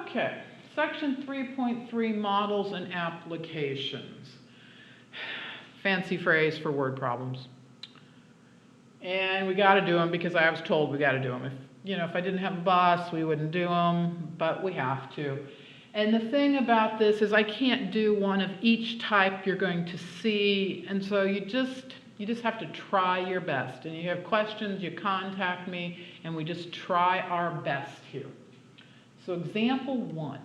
Okay, section 3.3, models and applications. Fancy phrase for word problems. And we got to do them because I was told we got to do them. If I didn't have a bus, we wouldn't do them, but we have to. And the thing about this is I can't do one of each type you're going to see, and so you just have to try your best. And you have questions, you contact me, and we just try our best here. So example 1.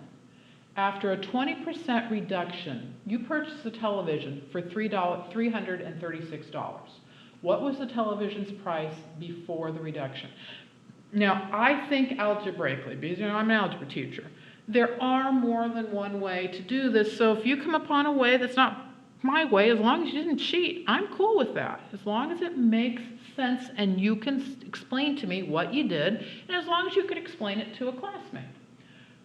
After a 20% reduction, you purchased a television for $336. What was the television's price before the reduction? Now, I think algebraically, because I'm an algebra teacher, there are more than one way to do this. So if you come upon a way that's not my way, as long as you didn't cheat, I'm cool with that. As long as it makes sense and you can explain to me what you did, and as long as you could explain it to a classmate.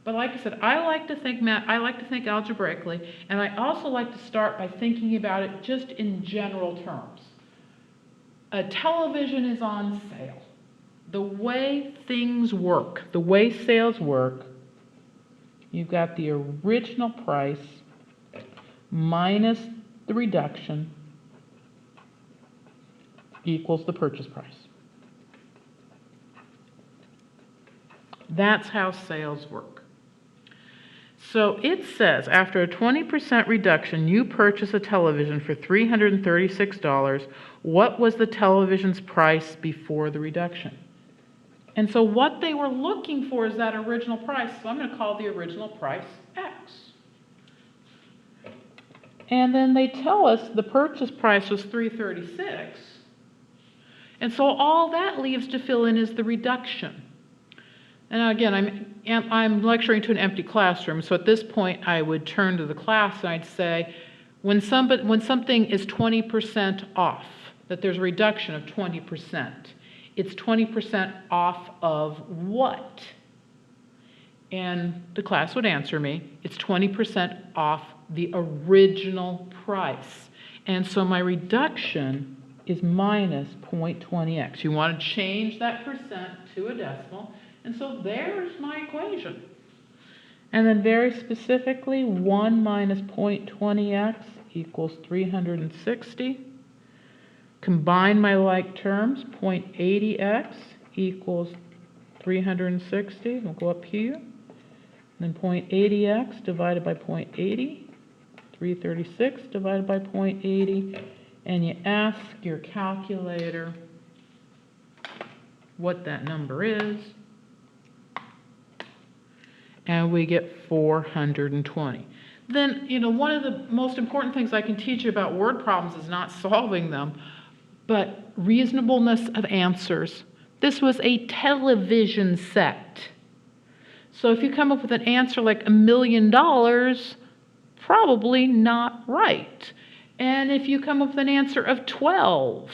But like I said, I like to think algebraically, and I also like to start by thinking about it just in general terms. A television is on sale. The way things work, the way sales work, you've got the original price minus the reduction equals the purchase price. That's how sales work. So it says, after a 20% reduction, you purchase a television for $336. What was the television's price before the reduction? And so what they were looking for is that original price. So I'm going to call the original price X. And then they tell us the purchase price was $336. And so all that leaves to fill in is the reduction. And again, I'm lecturing to an empty classroom, so at this point I would turn to the class and I'd say, when something is 20% off, that there's a reduction of 20%, it's 20% off of what? And the class would answer me, it's 20% off the original price. And so my reduction is minus 0.20x. You want to change that percent to a decimal. And so there's my equation. And then very specifically, 1 minus 0.20x equals 360. Combine my like terms, 0.80x equals 360. We'll go up here. And then 0.80x divided by 0.80, 336 divided by 0.80. And you ask your calculator what that number is. And we get 420. Then, one of the most important things I can teach you about word problems is not solving them, but reasonableness of answers. This was a television set. So if you come up with an answer like $1 million, probably not right. And if you come up with an answer of 12,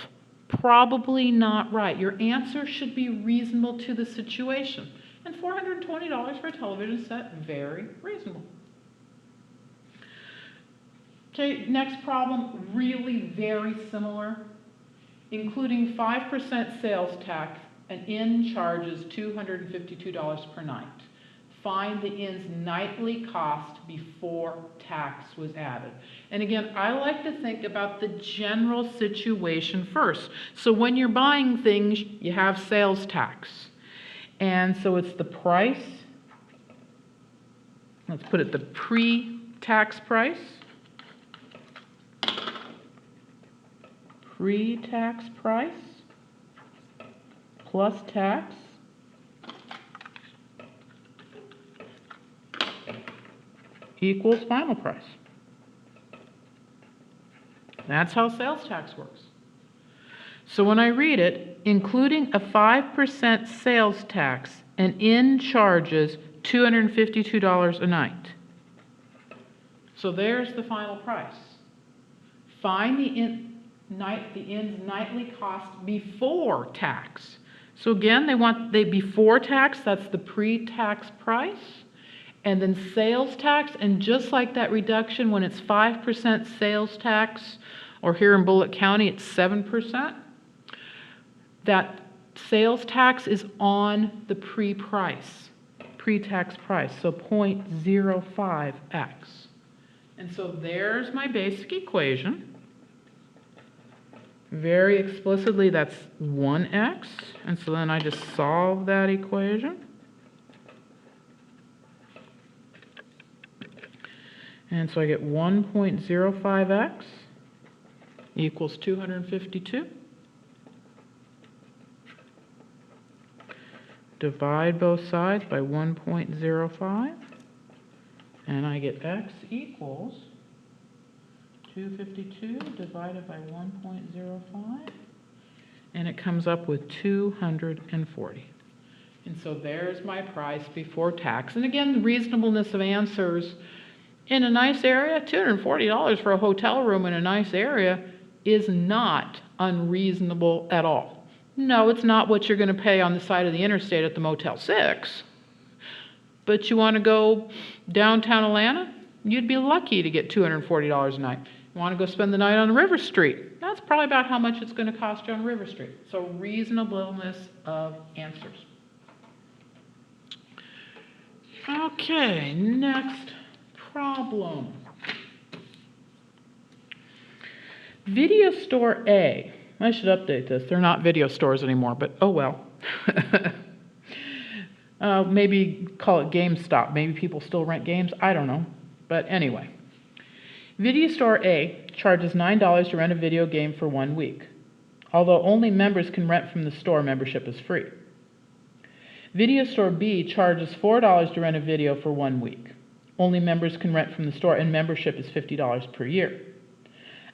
probably not right. Your answer should be reasonable to the situation. And $420 for a television set, very reasonable. Okay, next problem, really very similar. Including 5% sales tax, an inn charges $252 per night. Find the inn's nightly cost before tax was added. And again, I like to think about the general situation first. So when you're buying things, you have sales tax. And so it's the price, let's put it the pre-tax price, plus tax equals final price. That's how sales tax works. So when I read it, including a 5% sales tax, an inn charges $252 a night. So there's the final price. Find the inn's nightly cost before tax. So again, they want before tax, that's the pre-tax price, and then sales tax, and just like that reduction, when it's 5% sales tax, or here in Bullitt County, it's 7%, that sales tax is on the pre-price. pre-tax price, so 0.05x. And so there's my basic equation. Very explicitly, that's 1x. And so then I just solve that equation. And so I get 1.05x equals 252. Divide both sides by 1.05. And I get x equals 252 divided by 1.05. And it comes up with 240. And so there's my price before tax. And again, the reasonableness of answers. In a nice area, $240 for a hotel room in a nice area is not unreasonable at all. No, it's not what you're going to pay on the side of the interstate at the Motel 6. But you want to go downtown Atlanta? You'd be lucky to get $240 a night. You want to go spend the night on River Street? That's probably about how much it's going to cost you on River Street. So reasonableness of answers. Okay, next problem. Video store A. I should update this. They're not video stores anymore, but oh well. Maybe call it GameStop. Maybe people still rent games. I don't know. But anyway. Video store A charges $9 to rent a video game for 1 week. Although only members can rent from the store, membership is free. Video store B charges $4 to rent a video for 1 week. Only members can rent from the store, and membership is $50 per year.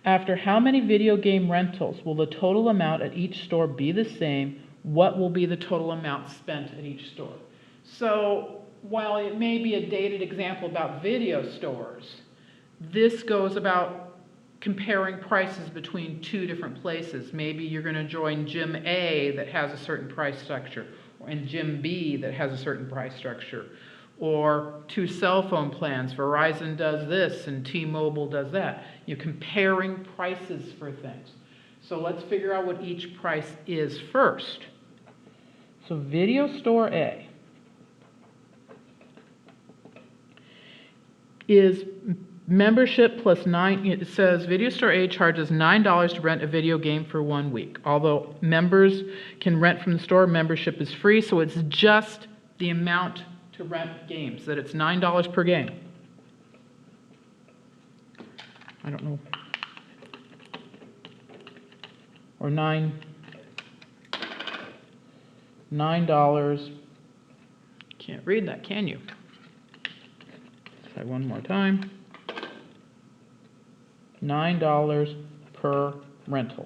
After how many video game rentals will the total amount at each store be the same? What will be the total amount spent at each store? So while it may be a dated example about video stores, this goes about comparing prices between two different places. Maybe you're going to join Gym A that has a certain price structure, and Gym B that has a certain price structure. Or two cell phone plans. Verizon does this and T-Mobile does that. You're comparing prices for things. So let's figure out what each price is first. So video store A is membership plus 9. It says video store A charges $9 to rent a video game for 1 week. Although members can rent from the store, membership is free. So it's just the amount to rent games, that it's $9 per game. I don't know. Or $9. Can't read that, can you? Try one more time. $9 per rental.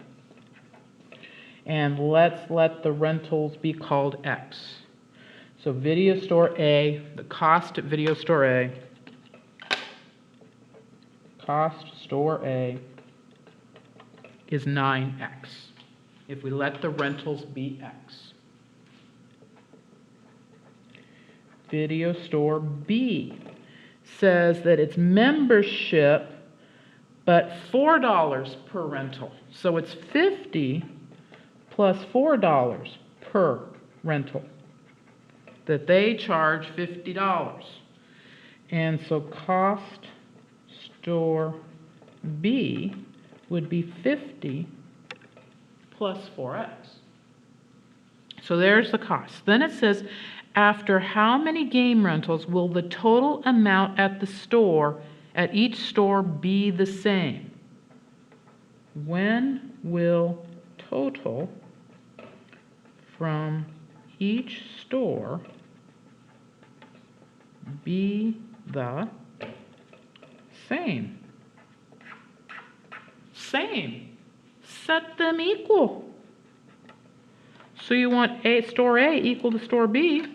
And let's let the rentals be called X. So video store A, the cost at video store A, is 9x, if we let the rentals be X. Video store B says that it's membership, but $4 per rental. So it's $50 plus $4 per rental. That they charge $50. And so cost store B would be 50 plus 4x. So there's the cost. Then it says, after how many game rentals will the total amount at the store, at each store, be the same? When will total from each store be the same? Same. Set them equal. So you want store A equal to store B.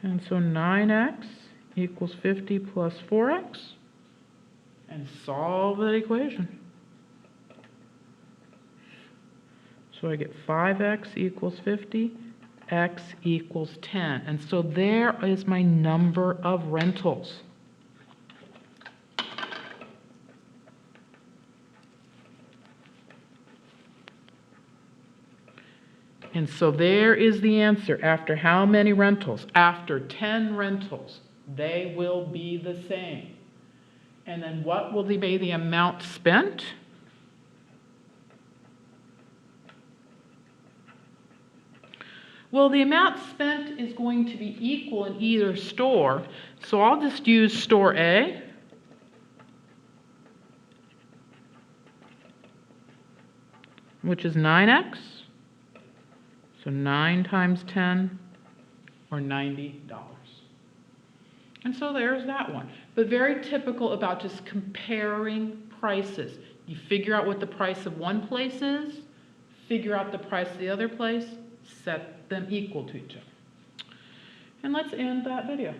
And so 9x equals 50 plus 4x. And solve that equation. So I get 5x equals 50, x equals 10. And so there is my number of rentals. And so there is the answer. After how many rentals? After 10 rentals, they will be the same. And then what will be the amount spent? Well, the amount spent is going to be equal in either store. So I'll just use store A. Which is 9x. So 9 times 10, or $90. And so there's that one. But very typical about just comparing prices. You figure out what the price of one place is, figure out the price of the other place, set them equal to each other. And let's end that video.